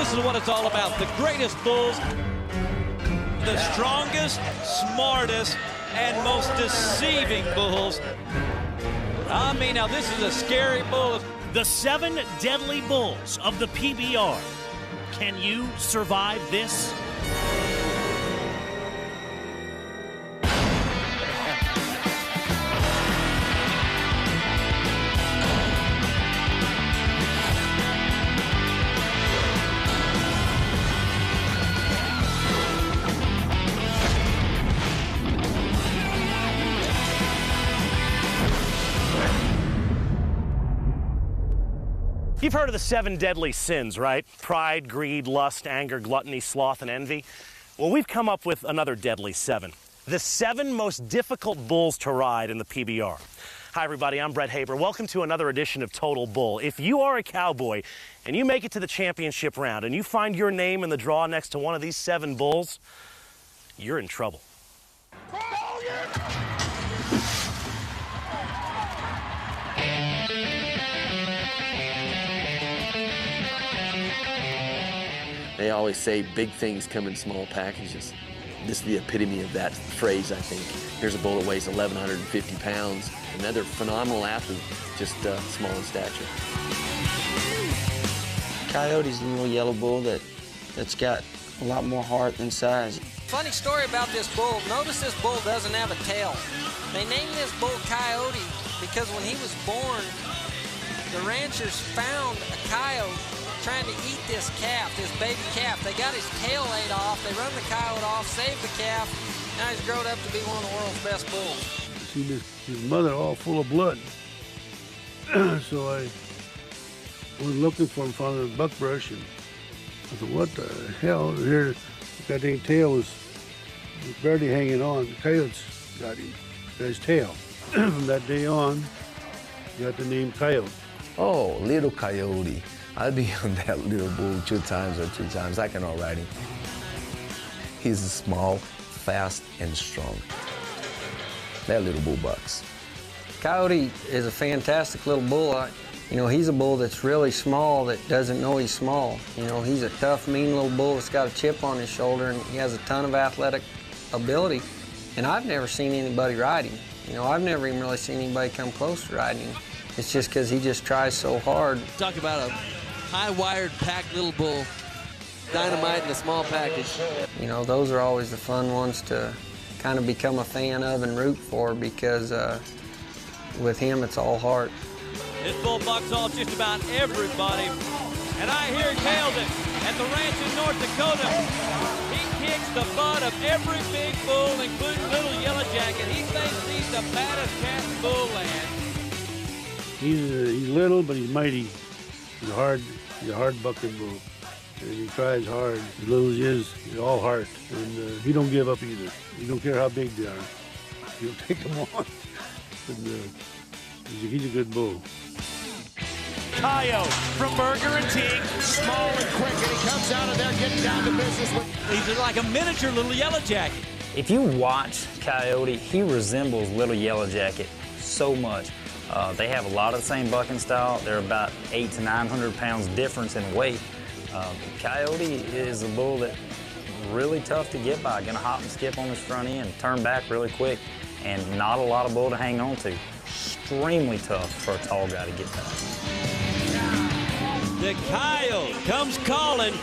this is what it's all about. The greatest bulls, the strongest, smartest, and most deceiving bulls. I mean, now this is a scary bull. The 7 deadly bulls of the PBR. Can you survive this? You've heard of the 7 deadly sins, right? Pride, greed, lust, anger, gluttony, sloth, and envy. Well, we've come up with another deadly 7. The 7 most difficult bulls to ride in the PBR. Hi, everybody. I'm Brett Haber. Welcome to another edition of Total Bull. If you are a cowboy and you make it to the championship round and you find your name in the draw next to one of these 7 bulls, you're in trouble. They always say big things come in small packages. This is the epitome of that phrase, I think. Here's a bull that weighs 1,150 pounds. Another phenomenal athlete, just small in stature. Coyote's a little yellow bull that's got a lot more heart than size. Funny story about this bull. Notice this bull doesn't have a tail. They named this bull Coyote because when he was born, the ranchers found a coyote trying to eat this calf, this baby calf. They got his tail laid off. They run the coyote off, saved the calf. Now he's grown up to be one of the world's best bulls. See his mother all full of blood. So I was looking for him, found a buckbrush, and I thought, what the hell? Here, that dang tail was barely hanging on. The coyote's got him, got his tail. From that day on, got the name Coyote. Oh, little Coyote. I'll be on that little bull 2 times or 3 times. I cannot ride him. He's small, fast, and strong. That little bull bucks. Coyote is a fantastic little bull. You know, he's a bull that's really small that doesn't know he's small. You know, he's a tough, mean little bull that's got a chip on his shoulder, and he has a ton of athletic ability. And I've never seen anybody ride him. You know, I've never even really seen anybody come close to riding him. It's just because he just tries so hard. Talk about a high-wired, packed little bull. Dynamite in a small package. You know, those are always the fun ones to kind of become a fan of and root for because with him, it's all heart. This bull bucks off just about everybody. And I hear Coyote at the ranch in North Dakota. He kicks the butt of every big bull, including Little Yellow Jacket. He thinks he's the baddest cat in bull land. He's little, but he's mighty. He's a hard bucking bull. And he tries hard. As little as he is, he's all heart. And he don't give up either. He don't care how big they are. He'll take them on. And he's a good bull. Coyote from Burger and Teague. Small and quick, and he comes out of there getting down to business with... He's like a miniature Little Yellow Jacket. If you watch Coyote, he resembles Little Yellow Jacket so much. They have a lot of the same bucking style. They're about 800 to 900 pounds difference in weight. Coyote is a bull that's really tough to get by. Gonna hop and skip on his front end, turn back really quick, and not a lot of bull to hang on to. Extremely tough for a tall guy to get by. The Coyote comes calling.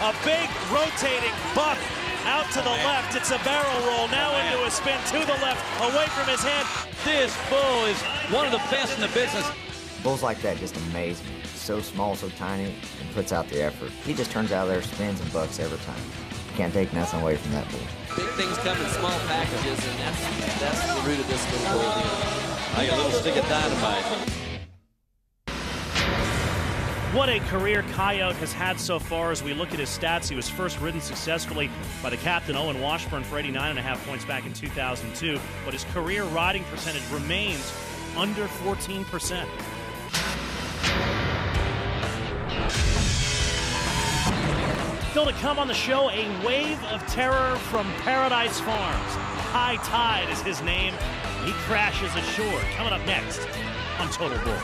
A big rotating buck out to the left. It's a barrel roll, now into a spin to the left, away from his head. This bull is one of the best in the business. Bulls like that just amaze me. So small, so tiny, and puts out the effort. He just turns out there, spins and bucks every time. You can't take nothing away from that bull. Big things come in small packages, and that's the root of this little bull deal. Like a little stick of dynamite. What a career Coyote has had so far. As we look at his stats, he was first ridden successfully by the captain Owen Washburn for 89.5 points back in 2002, but his career riding percentage remains under 14%. Still to come on the show, a wave of terror from Paradise Farms. High Tide is his name. He crashes ashore. Coming up next on Total Bull.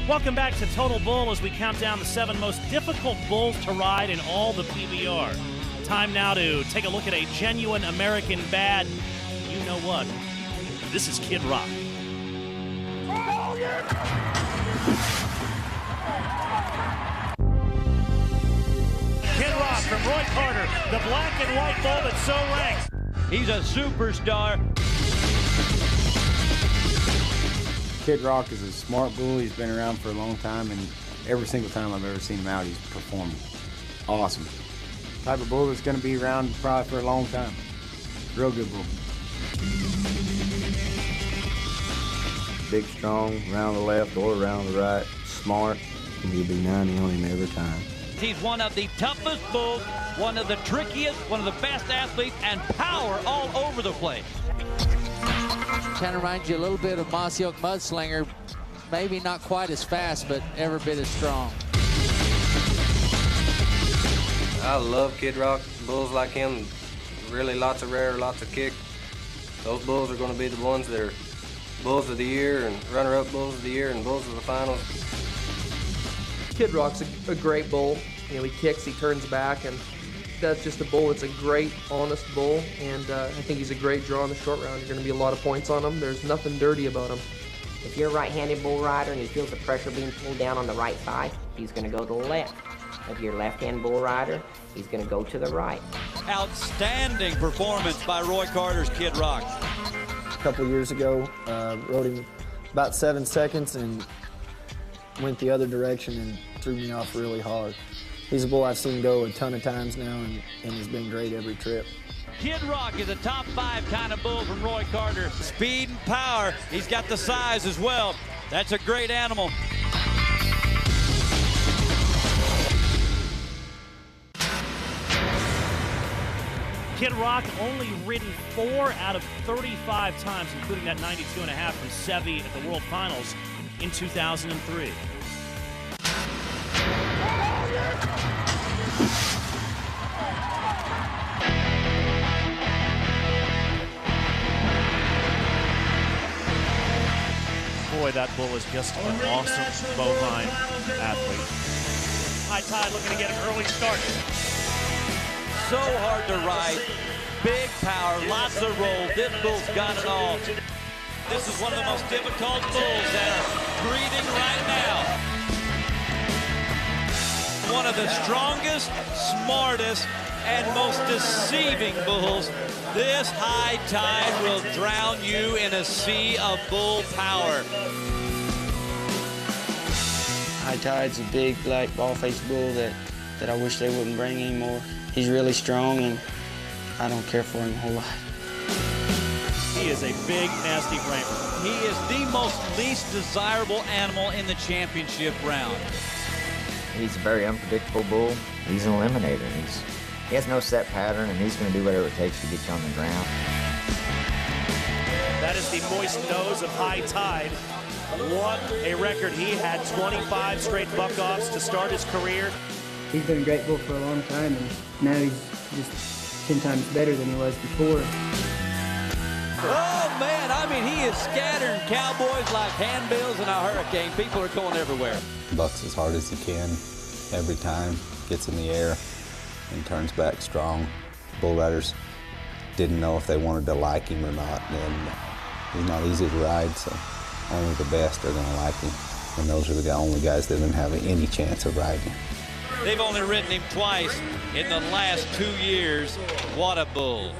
Welcome back to Total Bull as we count down the 7 most difficult bulls to ride in all the PBR. Time now to take a look at a genuine American bad. You know what? This is Kid Rock. Kid Rock from Roy Carter, the black and white bull that so ranks. He's a superstar. Kid Rock is a smart bull. He's been around for a long time, and every single time I've ever seen him out, he's performed awesome. Type of bull that's going to be around probably for a long time. Real good bull. Big, strong, around the left or around the right, smart, and you'll be 90 on him every time. He's one of the toughest bulls, one of the trickiest, one of the best athletes, and power all over the place. Kind of reminds you a little bit of Mossy Oak Mudslinger. Maybe not quite as fast, but every bit as strong. I love Kid Rock. Bulls like him, really lots of rare, lots of kick. Those bulls are going to be the ones that are Bulls of the Year and runner-up Bulls of the Year and Bulls of the Finals. Kid Rock's a great bull. You know, he kicks, he turns back, and that's just a bull that's a great, honest bull, and I think he's a great draw in the short round. You're going to be a lot of points on him. There's nothing dirty about him. If you're a right-handed bull rider and he feels the pressure being pulled down on the right side, he's going to go to the left. If you're a left-hand bull rider, he's going to go to the right. Outstanding performance by Roy Carter's Kid Rock. A couple years ago, rode him about 7 seconds and went the other direction and threw me off really hard. He's a bull I've seen go a ton of times now and has been great every trip. Kid Rock is a top 5 kind of bull from Roy Carter. Speed and power. He's got the size as well. That's a great animal. Kid Rock only ridden 4 out of 35 times, including that 92.5 from Sevy at the World Finals in 2003. Boy, that bull is just an awesome bovine athlete. High Tide looking to get an early start. So hard to ride, big power, lots of roll. This bull's got it all. This is one of the most difficult bulls that are breeding right now. One of the strongest, smartest, and most deceiving bulls. This High Tide will drown you in a sea of bull power. High Tide's a big, black, ball-faced bull that I wish they wouldn't bring anymore. He's really strong, and I don't care for him a whole lot. He is a big, nasty framer. He is the most least desirable animal in the championship round. He's a very unpredictable bull. He's an eliminator. He has no set pattern, and he's going to do whatever it takes to get you on the ground. That is the moist nose of High Tide. What a record. He had 25 straight buck-offs to start his career. He's been a great bull for a long time, and now he's just 10 times better than he was before. Oh, man, I mean, he is scattering cowboys like handbills in a hurricane. People are going everywhere. Bucks as hard as he can every time, gets in the air, and turns back strong. Bull riders didn't know if they wanted to like him or not, and he's not easy to ride, so only the best are going to like him, and those are the only guys that didn't have any chance of riding. They've only ridden him twice in the last 2 years. What a bull.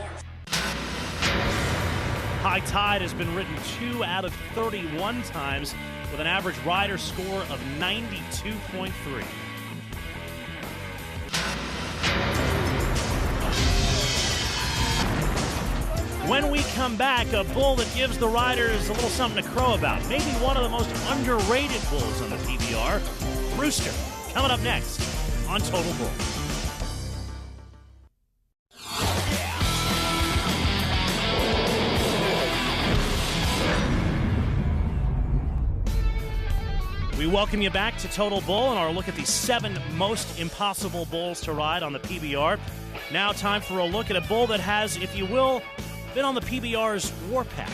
High Tide has been ridden 2 out of 31 times with an average rider score of 92.3. When we come back, a bull that gives the riders a little something to crow about. Maybe one of the most underrated bulls on the PBR, Rooster. Coming up next on Total Bull. We welcome you back to Total Bull and our look at the 7 most impossible bulls to ride on the PBR. Now time for a look at a bull that has, if you will, been on the PBR's warpath.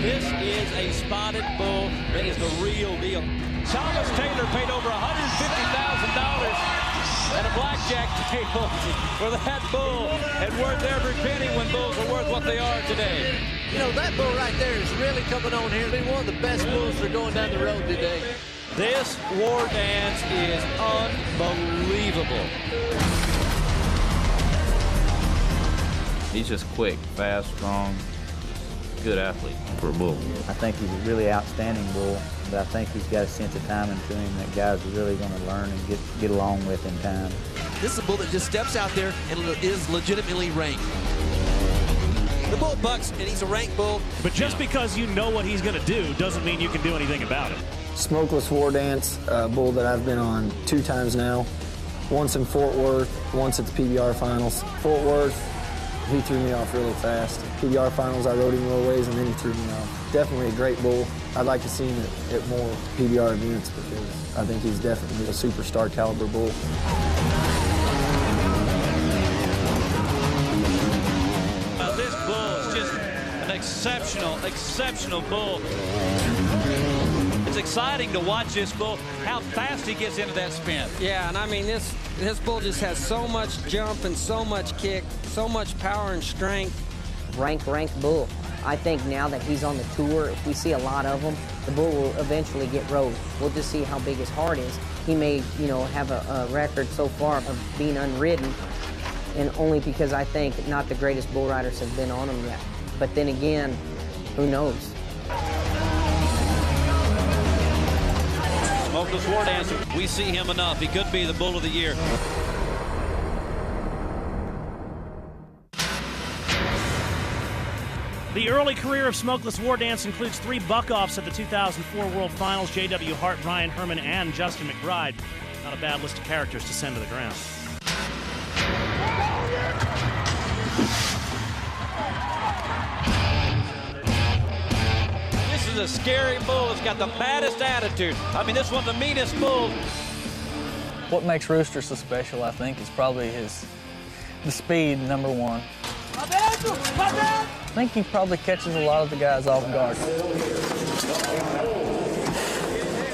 This is a spotted bull that is the real deal. Thomas Taylor paid over $150,000 at a blackjack table for that bull, and worth every penny when bulls are worth what they are today. You know, that bull right there is really coming on here. Be one of the best bulls that are going down the road today. This war dance is unbelievable. He's just quick, fast, strong, good athlete for a bull. I think he's a really outstanding bull, but I think he's got a sense of timing to him that guys are really going to learn and get along with in time. This is a bull that just steps out there and is legitimately ranked. The bull bucks, and he's a ranked bull. But just because you know what he's going to do doesn't mean you can do anything about it. Smokeless War Dance, a bull that I've been on 2 times now. Once in Fort Worth, once at the PBR finals. Fort Worth, he threw me off really fast. PBR finals, I rode him a little ways, and then he threw me off. Definitely a great bull. I'd like to see him at more PBR events because I think he's definitely a superstar caliber bull. This bull is just an exceptional bull. It's exciting to watch this bull, how fast he gets into that spin. Yeah, and I mean, this bull just has so much jump and so much kick, so much power and strength. Rank bull. I think now that he's on the tour, if we see a lot of them, the bull will eventually get rode. We'll just see how big his heart is. He may, have a record so far of being unridden, and only because I think not the greatest bull riders have been on him yet. But then again, who knows? Smokeless War Dancer, we see him enough. He could be the bull of the year. The early career of Smokeless War Dance includes 3 buck-offs at the 2004 World Finals. J.W. Hart, Brian Herman, and Justin McBride. Not a bad list of characters to send to the ground. This is a scary bull. It's got the baddest attitude. I mean, this one's the meanest bull. What makes Rooster so special, I think, is probably the speed, number one. I think he probably catches a lot of the guys off guard.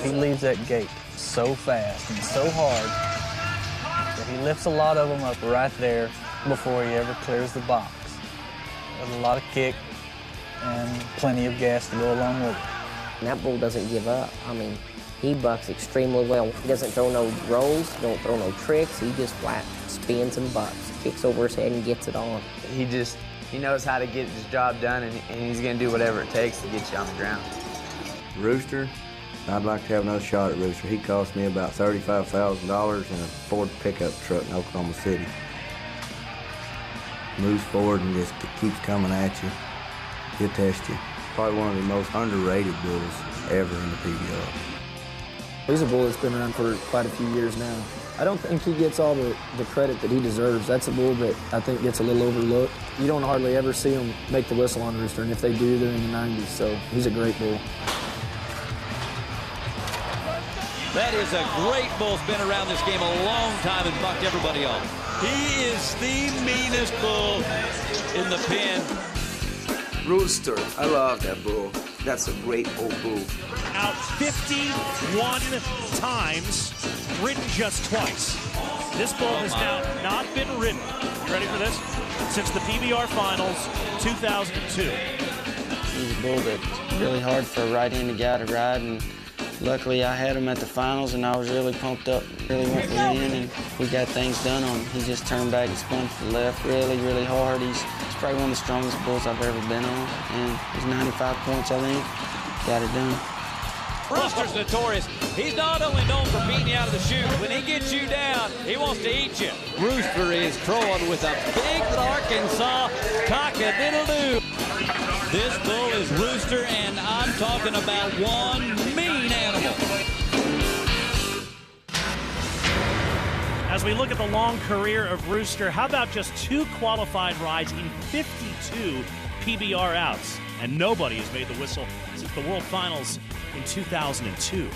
He leaves that gate so fast and so hard that he lifts a lot of them up right there before he ever clears the box. There's a lot of kick and plenty of gas to go along with it. And that bull doesn't give up. I mean, he bucks extremely well. He doesn't throw no rolls, don't throw no tricks. He just flat spins and bucks, kicks over his head and gets it on. He knows how to get his job done, and he's going to do whatever it takes to get you on the ground. Rooster, I'd like to have another shot at Rooster. He cost me about $35,000 in a Ford pickup truck in Oklahoma City. Moves forward and just keeps coming at you. He'll test you. Probably one of the most underrated bulls ever in the PBR. He's a bull that's been around for quite a few years now. I don't think he gets all the credit that he deserves. That's a bull that I think gets a little overlooked. You don't hardly ever see him make the whistle on Rooster, and if they do, they're in the 90s, so he's a great bull. That is a great bull. Been around this game a long time and bucked everybody off. He is the meanest bull in the pen. Rooster, I love that bull. That's a great old bull. Out 51 times, ridden just twice. This bull has now not been ridden. You ready for this? Since the PBR Finals 2002. He's a bull that's really hard for a right-handed guy to ride, and luckily I had him at the finals and I was really pumped up, really went in and we got things done on him. He just turned back and spun to the left really, really hard. He's probably one of the strongest bulls I've ever been on, and he's 95 points, I think. Got it done. Rooster's notorious. He's not only known for beating you out of the chute. When he gets you down, he wants to eat you. Rooster is throwing with a big Arkansas cock-a-diddle-doo. This bull is Rooster, and I'm talking about one mean animal. As we look at the long career of Rooster, how about just 2 qualified rides in 52 PBR outs? And nobody has made the whistle since the World Finals in 2002.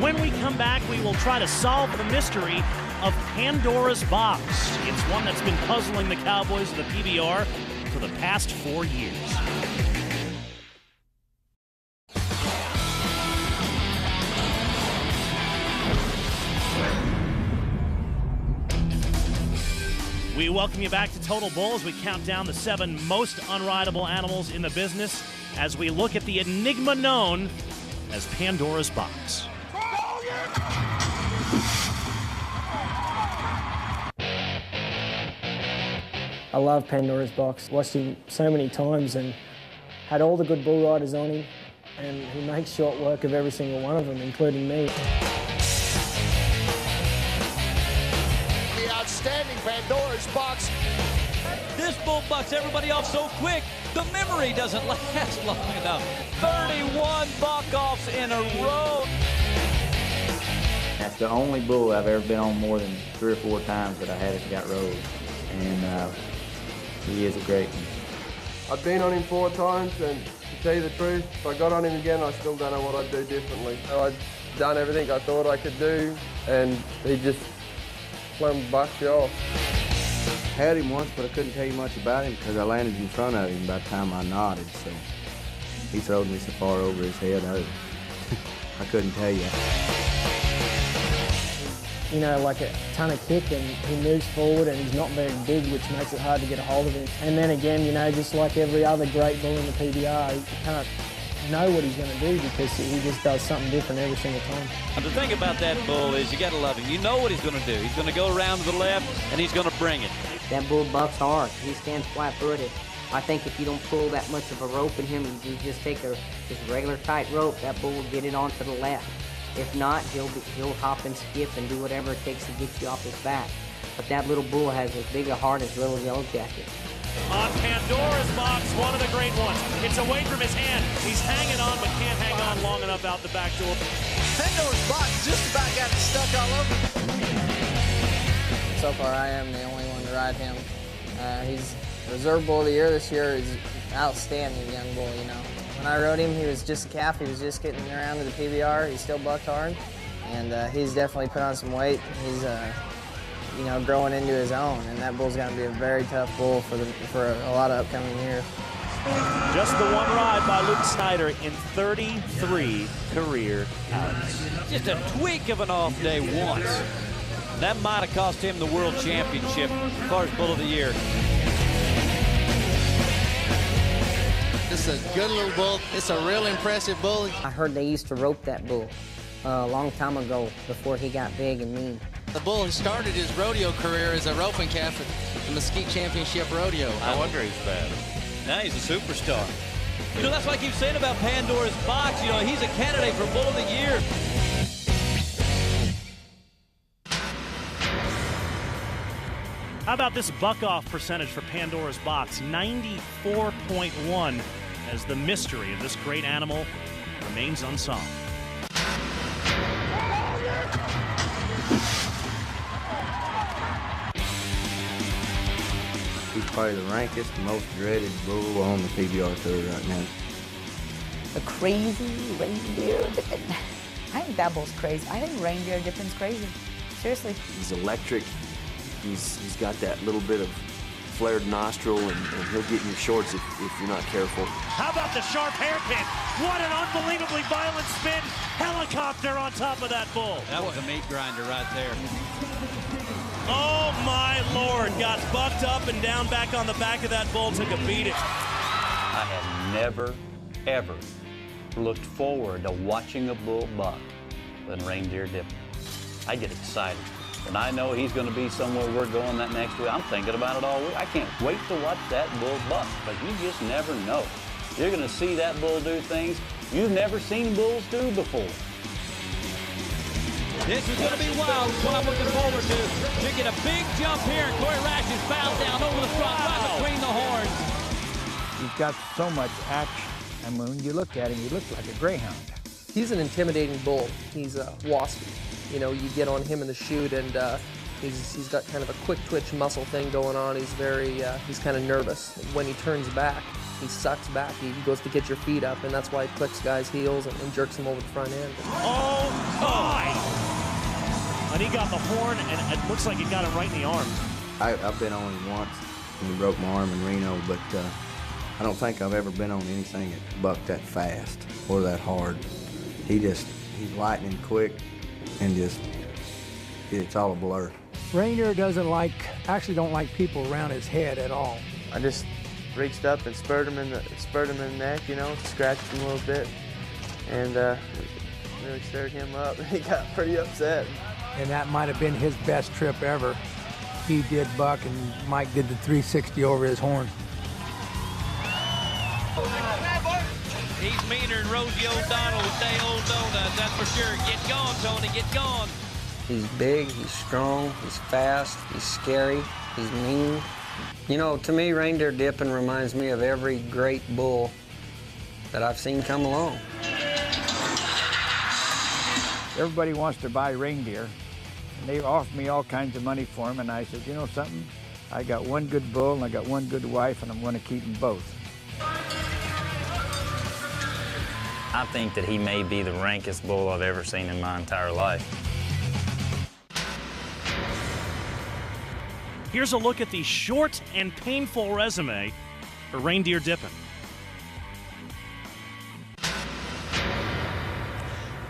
When we come back, we will try to solve the mystery of Pandora's Box. It's one that's been puzzling the Cowboys of the PBR for the past 4 years. We welcome you back to Total Bull as we count down the 7 most unrideable animals in the business as we look at the enigma known as Pandora's Box. I love Pandora's Box. Watched him so many times and had all the good bull riders on him, and he makes short work of every single one of them, including me. The outstanding Pandora's Box. This bull bucks everybody off so quick, the memory doesn't last long enough. 31 buck-offs in a row. That's the only bull I've ever been on more than 3 or 4 times that I haven't got rode. And he is a great one. I've been on him 4 times, and to tell you the truth, if I got on him again, I still don't know what I'd do differently. I'd done everything I thought I could do, and he just plumb bucked you off. Had him once, but I couldn't tell you much about him because I landed in front of him by the time I nodded, so he throwed me so far over his head, I couldn't tell you. You know, like a ton of kick, and he moves forward, and he's not very big, which makes it hard to get a hold of him. And then again, you know, just like every other great bull in the PBR, you can't know what he's going to do because he just does something different every single time. And the thing about that bull is you got to love him. You know what he's going to do. He's going to go around to the left, and he's going to bring it. That bull bucks hard. He stands flat-footed. I think if you don't pull that much of a rope in him, you just take a just regular tight rope, that bull will get it onto the left. If not, he'll hop and skip and do whatever it takes to get you off his back. But that little bull has as big a heart as Little Yellow Jacket. On Pandora's Box, one of the great ones. It's away from his hand. He's hanging on, but can't hang on long enough out the back door. Pandora's Box just about got stuck all over. So far, I am the only one to ride him. He's Reserve Bull of the Year this year. He's an outstanding young bull, you know. When I rode him, he was just a calf. He was just getting around to the PBR. He still bucked hard, and he's definitely put on some weight. He's, you know, growing into his own, and that bull's going to be a very tough bull for a lot of upcoming years. Just the one ride by Luke Snyder in 33 career outs. Just a tweak of an off day once. That might have cost him the world championship as far as Bull of the Year. This is a good little bull. It's a real impressive bull. I heard they used to rope that bull a long time ago before he got big and mean. The bull who started his rodeo career as a roping calf at the Mesquite Championship Rodeo. I wonder he's bad. Now he's a superstar. You know, that's what I keep saying about Pandora's Box. You know, he's a candidate for Bull of the Year. How about this buck-off percentage for Pandora's Box? 94.1, as the mystery of this great animal remains unsolved. He's probably the rankest, most dreaded bull on the PBR tour right now. The crazy Reindeer Dipp. I think that bull's crazy. I think Reindeer Dipp's crazy. Seriously. He's electric. He's got that little bit of flared nostril, and he'll get in your shorts if you're not careful. How about the sharp hairpin? What an unbelievably violent spin. Helicopter on top of that bull. That was a meat grinder right there. Oh, my Lord. Got bucked up and down back on the back of that bull, took a beating. I have never, ever looked forward to watching a bull buck than Reindeer Dipp. I get excited. And I know he's going to be somewhere we're going that next week. I'm thinking about it all week. I can't wait to watch that bull buck, but you just never know. You're going to see that bull do things you've never seen bulls do before. This is going to be wild. What I'm looking forward to. You get a big jump here, and Corey Rash is fouled down over the front, right between the horns. He's got so much action. And when you look at him, he looks like a greyhound. He's an intimidating bull. He's waspy. You know, you get on him in the chute, and he's got kind of a quick twitch muscle thing going on. He's very, he's kind of nervous. When he turns back, he sucks back. He goes to get your feet up, and that's why he clicks guys' heels and jerks them over the front end. Oh, my! And he got the horn, and it looks like he got him right in the arm. I've been on him once, and he broke my arm in Reno, but I don't think I've ever been on anything that bucked that fast or that hard. He's lightning quick, and it's all a blur. Reindeer actually don't like people around his head at all. I just reached up and spurred him in the neck, you know, scratched him a little bit, and really stirred him up. He got pretty upset. And that might have been his best trip ever. He did buck, and Mike did the 360 over his horn. He's meaner than Rosie O'Donnell with day-old donuts, that's for sure. Get going, Tony, get going. He's big, he's strong, he's fast, he's scary, he's mean. You know, to me, reindeer dipping reminds me of every great bull that I've seen come along. Everybody wants to buy reindeer, and they offer me all kinds of money for them, and I said, you know something? I got one good bull, and I got one good wife, and I'm going to keep them both. I think that he may be the rankest bull I've ever seen in my entire life. Here's a look at the short and painful resume for Reindeer Dippin'.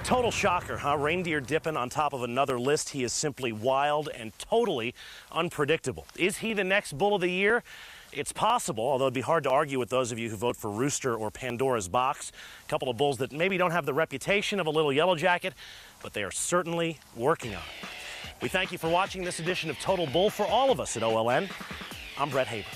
Total shocker, huh? Reindeer Dippin' on top of another list. He is simply wild and totally unpredictable. Is he the next bull of the year? It's possible, although it'd be hard to argue with those of you who vote for Rooster or Pandora's Box. A couple of bulls that maybe don't have the reputation of a little yellow jacket, but they are certainly working on it. We thank you for watching this edition of Total Bull. For all of us at OLN, I'm Brett Haber.